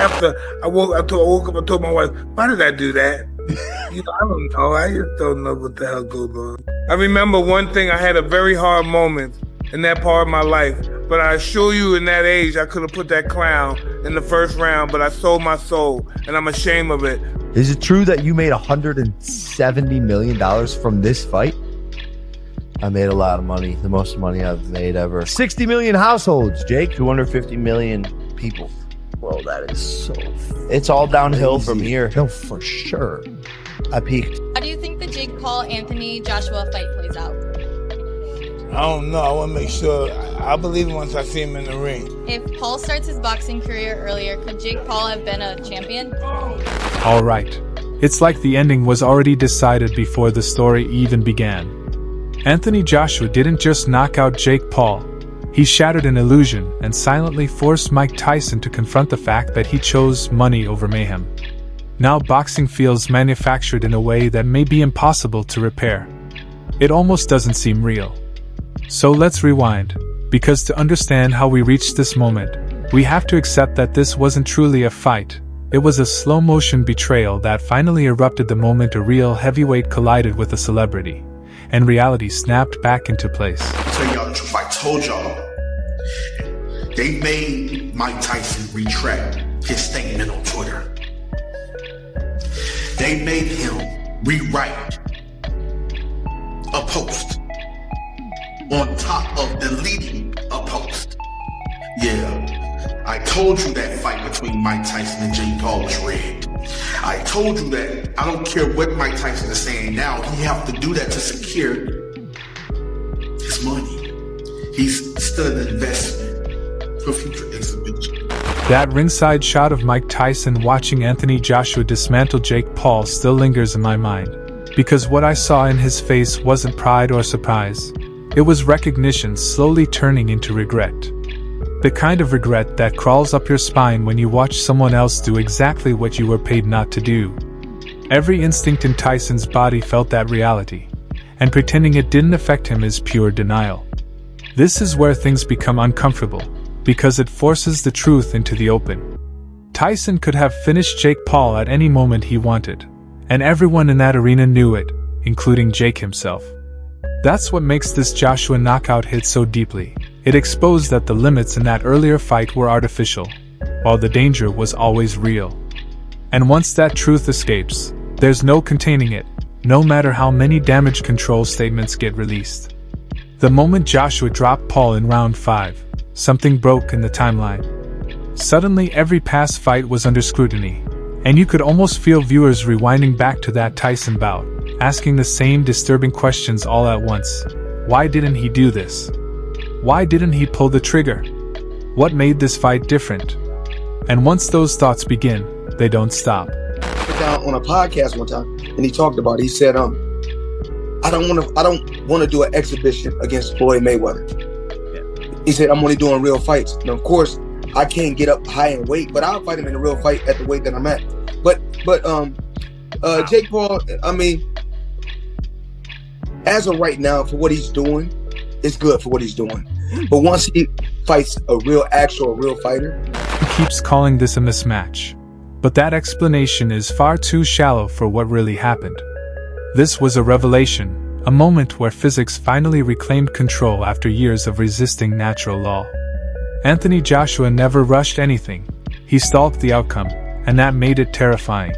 after I woke up and told my wife, why did I do that? I don't know. I just don't know what the hell goes on. I remember one thing, I had a very hard moment in that part of my life, but I assure you in that age, I could have put that clown in the first round, but I sold my soul, and I'm ashamed of it. Is it true that you made $170 million from this fight? I made a lot of money, the most money I've made ever. 60 million households, Jake. 250 million people. Well, that is so... It's all downhill from here. No, for sure. I peaked. How do you think the Jake Paul-Anthony Joshua fight plays out? I don't know. I want to make sure. I believe it once I see him in the ring. If Paul starts his boxing career earlier, could Jake Paul have been a champion? All right. It's like the ending was already decided before the story even began. Anthony Joshua didn't just knock out Jake Paul. He shattered an illusion and silently forced Mike Tyson to confront the fact that he chose money over mayhem. Now boxing feels manufactured in a way that may be impossible to repair. It almost doesn't seem real. So let's rewind, because to understand how we reached this moment, we have to accept that this wasn't truly a fight. It was a slow-motion betrayal that finally erupted the moment a real heavyweight collided with a celebrity, and reality snapped back into place. I'll tell y'all the truth, I told y'all. They made Mike Tyson retract his statement on Twitter. They made him rewrite a post on top of deleting a post. Yeah, I told you that fight between Mike Tyson and Jake Paul was rigged. I told you that. I don't care what Mike Tyson is saying now. He have to do that to secure his money. He's still an investment for future exhibition. That ringside shot of Mike Tyson watching Anthony Joshua dismantle Jake Paul still lingers in my mind, because what I saw in his face wasn't pride or surprise. It was recognition slowly turning into regret. The kind of regret that crawls up your spine when you watch someone else do exactly what you were paid not to do. Every instinct in Tyson's body felt that reality, and pretending it didn't affect him is pure denial. This is where things become uncomfortable, because it forces the truth into the open. Tyson could have finished Jake Paul at any moment he wanted, and everyone in that arena knew it, including Jake himself. That's what makes this Joshua knockout hit so deeply. It exposed that the limits in that earlier fight were artificial, while the danger was always real. And once that truth escapes, there's no containing it, no matter how many damage control statements get released. The moment Joshua dropped Paul in round 5, something broke in the timeline. Suddenly every past fight was under scrutiny, and you could almost feel viewers rewinding back to that Tyson bout, asking the same disturbing questions all at once. Why didn't he do this? Why didn't he pull the trigger? What made this fight different? And once those thoughts begin, they don't stop. Down on a podcast one time, and he talked about it. He said, I don't want to do an exhibition against Floyd Mayweather. Yeah. He said, I'm only doing real fights. And of course, I can't get up high in weight, but I'll fight him in a real fight at the weight that I'm at. But Jake Paul, I mean, as of right now, for what he's doing, it's good for what he's doing. But once he fights a real fighter. He keeps calling this a mismatch. But that explanation is far too shallow for what really happened. This was a revelation, a moment where physics finally reclaimed control after years of resisting natural law. Anthony Joshua never rushed anything. He stalked the outcome, and that made it terrifying.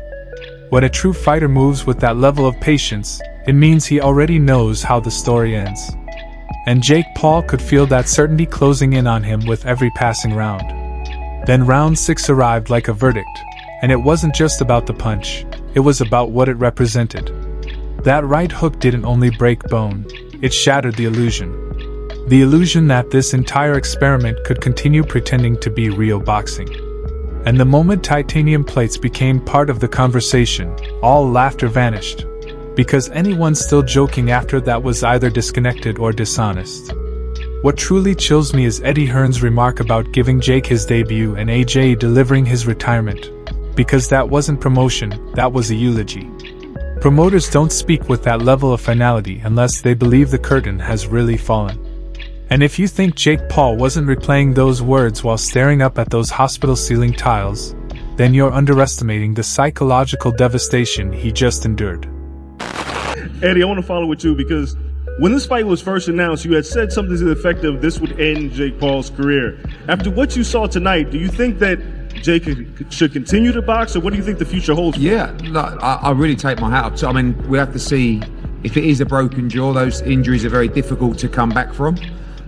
When a true fighter moves with that level of patience, it means he already knows how the story ends. And Jake Paul could feel that certainty closing in on him with every passing round. Then round 6 arrived like a verdict, and it wasn't just about the punch, it was about what it represented. That right hook didn't only break bone, it shattered the illusion. The illusion that this entire experiment could continue pretending to be real boxing. And the moment titanium plates became part of the conversation, all laughter vanished. Because anyone still joking after that was either disconnected or dishonest. What truly chills me is Eddie Hearn's remark about giving Jake his debut and AJ delivering his retirement. Because that wasn't promotion, that was a eulogy. Promoters don't speak with that level of finality unless they believe the curtain has really fallen. And if you think Jake Paul wasn't replaying those words while staring up at those hospital ceiling tiles, then you're underestimating the psychological devastation he just endured. Eddie, I want to follow with you because when this fight was first announced, you had said something to the effect of this would end Jake Paul's career. After what you saw tonight, do you think that Jake should continue to box, or what do you think the future holds for him? Yeah, look, I really take my hat off to. I mean, we have to see if it is a broken jaw. Those injuries are very difficult to come back from.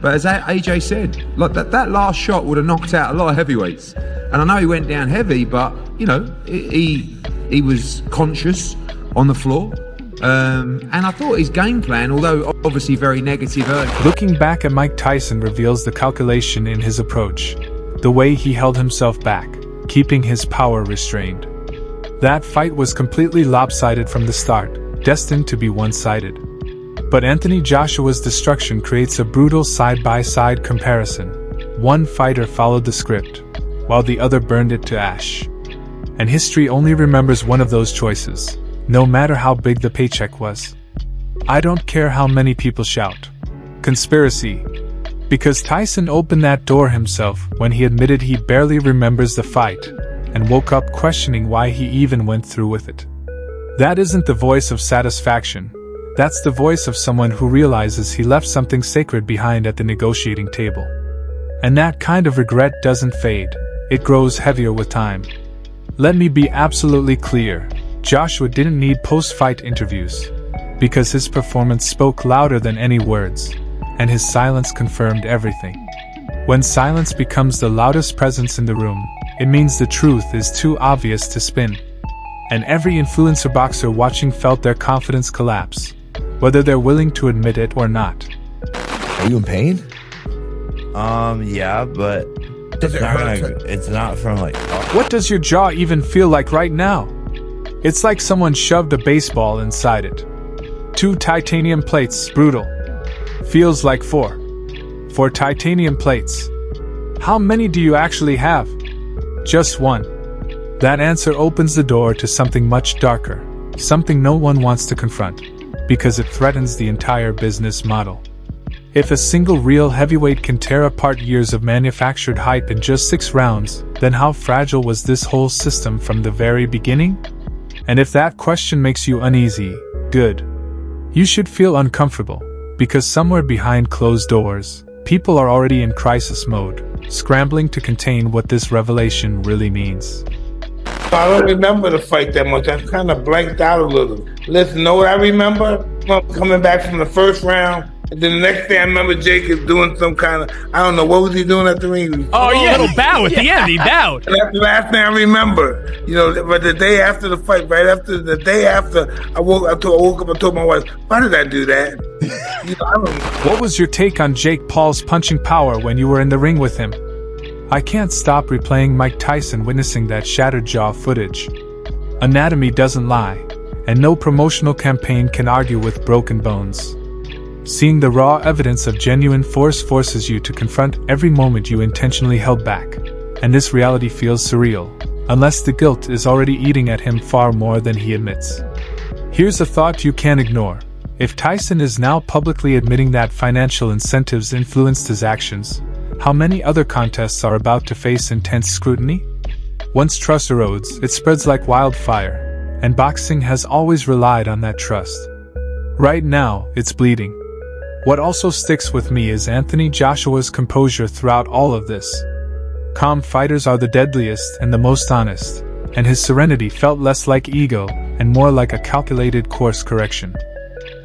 But as AJ said, like that last shot would have knocked out a lot of heavyweights. And I know he went down heavy, but you know he was conscious on the floor. And I thought his game plan, although obviously very negative early. Looking back at Mike Tyson reveals the calculation in his approach, the way he held himself back, keeping his power restrained. That fight was completely lopsided from the start, destined to be one-sided. But Anthony Joshua's destruction creates a brutal side-by-side comparison. One fighter followed the script, while the other burned it to ash. And history only remembers one of those choices, no matter how big the paycheck was. I don't care how many people shout conspiracy, because Tyson opened that door himself when he admitted he barely remembers the fight, and woke up questioning why he even went through with it. That isn't the voice of satisfaction. That's the voice of someone who realizes he left something sacred behind at the negotiating table. And that kind of regret doesn't fade, it grows heavier with time. Let me be absolutely clear, Joshua didn't need post-fight interviews, because his performance spoke louder than any words, and his silence confirmed everything. When silence becomes the loudest presence in the room, it means the truth is too obvious to spin. And every influencer boxer watching felt their confidence collapse, whether they're willing to admit it or not. Are you in pain? Yeah, but it's not from like. What does your jaw even feel like right now? It's like someone shoved a baseball inside it. 2 titanium plates, brutal. Feels like 4. 4 titanium plates. How many do you actually have? Just 1. That answer opens the door to something much darker, something no one wants to confront, because it threatens the entire business model. If a single real heavyweight can tear apart years of manufactured hype in just 6 rounds, then how fragile was this whole system from the very beginning? And if that question makes you uneasy, good. You should feel uncomfortable, because somewhere behind closed doors, people are already in crisis mode, scrambling to contain what this revelation really means. I don't remember the fight that much. I kind of blanked out a little. Listen, know what I remember? Coming back from the first round, and then the next day I remember Jake is doing some kind of, I don't know, what was he doing at the ring? Oh, yeah, a little bow at the end. He bowed. And that's the last thing I remember. You know, but the day after the fight, right after the day after, I woke up and told my wife, why did I do that? You know, I don't know. What was your take on Jake Paul's punching power when you were in the ring with him? I can't stop replaying Mike Tyson witnessing that shattered jaw footage. Anatomy doesn't lie, and no promotional campaign can argue with broken bones. Seeing the raw evidence of genuine force forces you to confront every moment you intentionally held back, and this reality feels surreal, unless the guilt is already eating at him far more than he admits. Here's a thought you can't ignore. If Tyson is now publicly admitting that financial incentives influenced his actions, how many other contests are about to face intense scrutiny? Once trust erodes, it spreads like wildfire, and boxing has always relied on that trust. Right now, it's bleeding. What also sticks with me is Anthony Joshua's composure throughout all of this. Calm fighters are the deadliest and the most honest, and his serenity felt less like ego and more like a calculated course correction.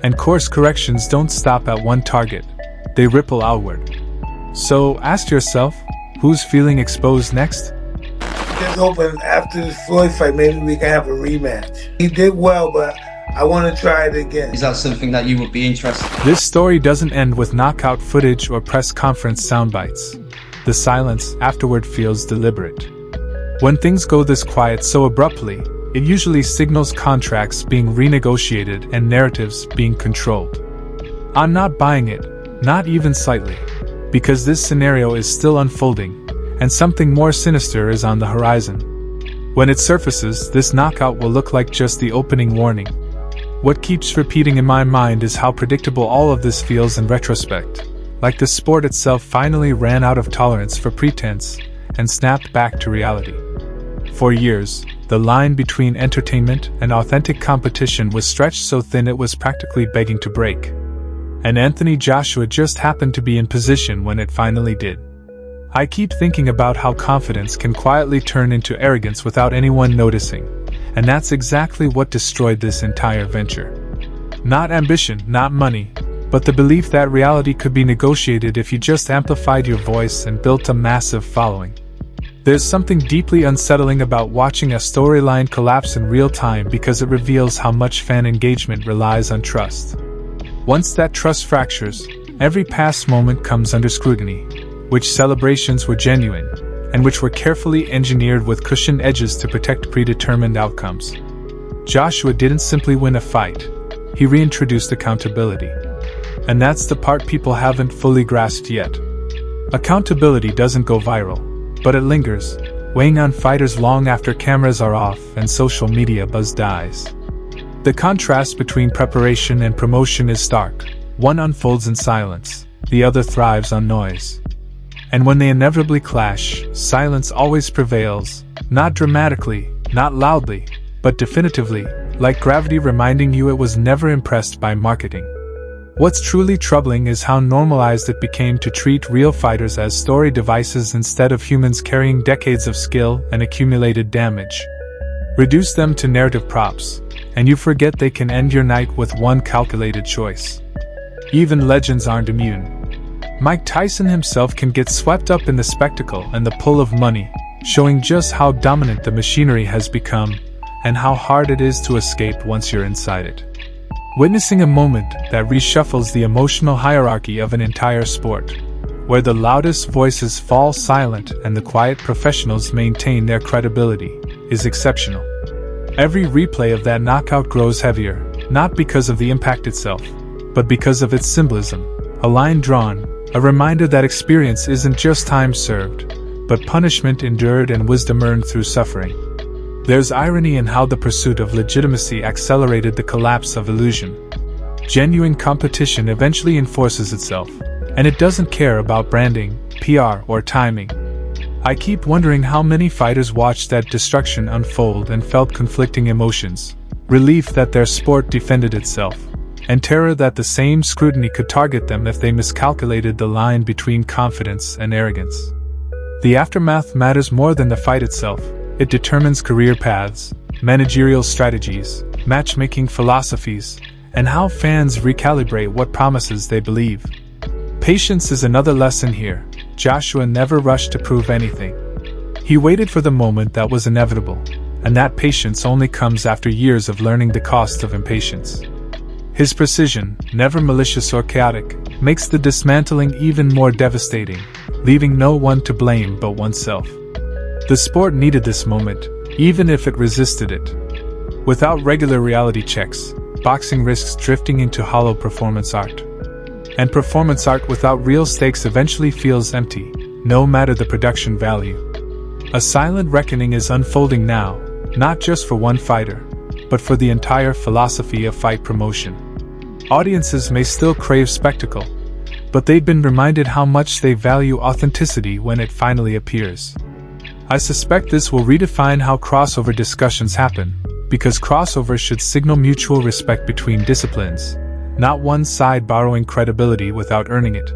And course corrections don't stop at one target, they ripple outward. So ask yourself, who's feeling exposed next? Just hoping after this Floyd fight, maybe we can have a rematch. He did well, but I want to try it again. Is that something that you would be interested in? This story doesn't end with knockout footage or press conference soundbites. The silence afterward feels deliberate. When things go this quiet so abruptly, it usually signals contracts being renegotiated and narratives being controlled. I'm not buying it, not even slightly, because this scenario is still unfolding, and something more sinister is on the horizon. When it surfaces, this knockout will look like just the opening warning. What keeps repeating in my mind is how predictable all of this feels in retrospect, like the sport itself finally ran out of tolerance for pretense and snapped back to reality. For years, the line between entertainment and authentic competition was stretched so thin it was practically begging to break. And Anthony Joshua just happened to be in position when it finally did. I keep thinking about how confidence can quietly turn into arrogance without anyone noticing, and that's exactly what destroyed this entire venture. Not ambition, not money, but the belief that reality could be negotiated if you just amplified your voice and built a massive following. There's something deeply unsettling about watching a storyline collapse in real time because it reveals how much fan engagement relies on trust. Once that trust fractures, every past moment comes under scrutiny, which celebrations were genuine, and which were carefully engineered with cushioned edges to protect predetermined outcomes. Joshua didn't simply win a fight, he reintroduced accountability. And that's the part people haven't fully grasped yet. Accountability doesn't go viral, but it lingers, weighing on fighters long after cameras are off and social media buzz dies. The contrast between preparation and promotion is stark. One unfolds in silence, the other thrives on noise. And when they inevitably clash, silence always prevails, not dramatically, not loudly, but definitively, like gravity reminding you it was never impressed by marketing. What's truly troubling is how normalized it became to treat real fighters as story devices instead of humans carrying decades of skill and accumulated damage. Reduce them to narrative props, and you forget they can end your night with one calculated choice. Even legends aren't immune. Mike Tyson himself can get swept up in the spectacle and the pull of money, showing just how dominant the machinery has become, and how hard it is to escape once you're inside it. Witnessing a moment that reshuffles the emotional hierarchy of an entire sport, where the loudest voices fall silent and the quiet professionals maintain their credibility, is exceptional. Every replay of that knockout grows heavier, not because of the impact itself, but because of its symbolism. A line drawn, a reminder that experience isn't just time served, but punishment endured and wisdom earned through suffering. There's irony in how the pursuit of legitimacy accelerated the collapse of illusion. Genuine competition eventually enforces itself, and it doesn't care about branding, PR, or timing. I keep wondering how many fighters watched that destruction unfold and felt conflicting emotions, relief that their sport defended itself, and terror that the same scrutiny could target them if they miscalculated the line between confidence and arrogance. The aftermath matters more than the fight itself. It determines career paths, managerial strategies, matchmaking philosophies, and how fans recalibrate what promises they believe. Patience is another lesson here. Joshua never rushed to prove anything. He waited for the moment that was inevitable, and that patience only comes after years of learning the cost of impatience. His precision, never malicious or chaotic, makes the dismantling even more devastating, leaving no one to blame but oneself. The sport needed this moment, even if it resisted it. Without regular reality checks, boxing risks drifting into hollow performance art. And performance art without real stakes eventually feels empty, no matter the production value. A silent reckoning is unfolding now, not just for one fighter, but for the entire philosophy of fight promotion. Audiences may still crave spectacle, but they've been reminded how much they value authenticity when it finally appears. I suspect this will redefine how crossover discussions happen, because crossover should signal mutual respect between disciplines, not one side borrowing credibility without earning it.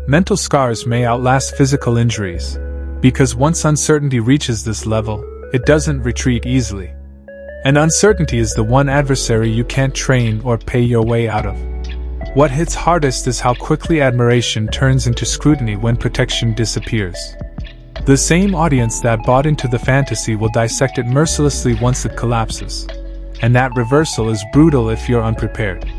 Mental scars may outlast physical injuries, because once uncertainty reaches this level, it doesn't retreat easily. And uncertainty is the one adversary you can't train or pay your way out of. What hits hardest is how quickly admiration turns into scrutiny when protection disappears. The same audience that bought into the fantasy will dissect it mercilessly once it collapses. And that reversal is brutal if you're unprepared.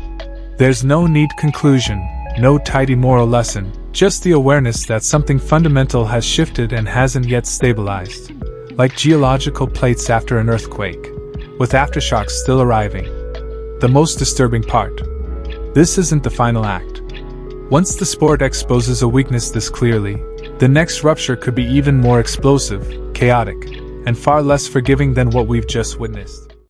There's no neat conclusion, no tidy moral lesson, just the awareness that something fundamental has shifted and hasn't yet stabilized. Like geological plates after an earthquake, with aftershocks still arriving. The most disturbing part. This isn't the final act. Once the sport exposes a weakness this clearly, the next rupture could be even more explosive, chaotic, and far less forgiving than what we've just witnessed.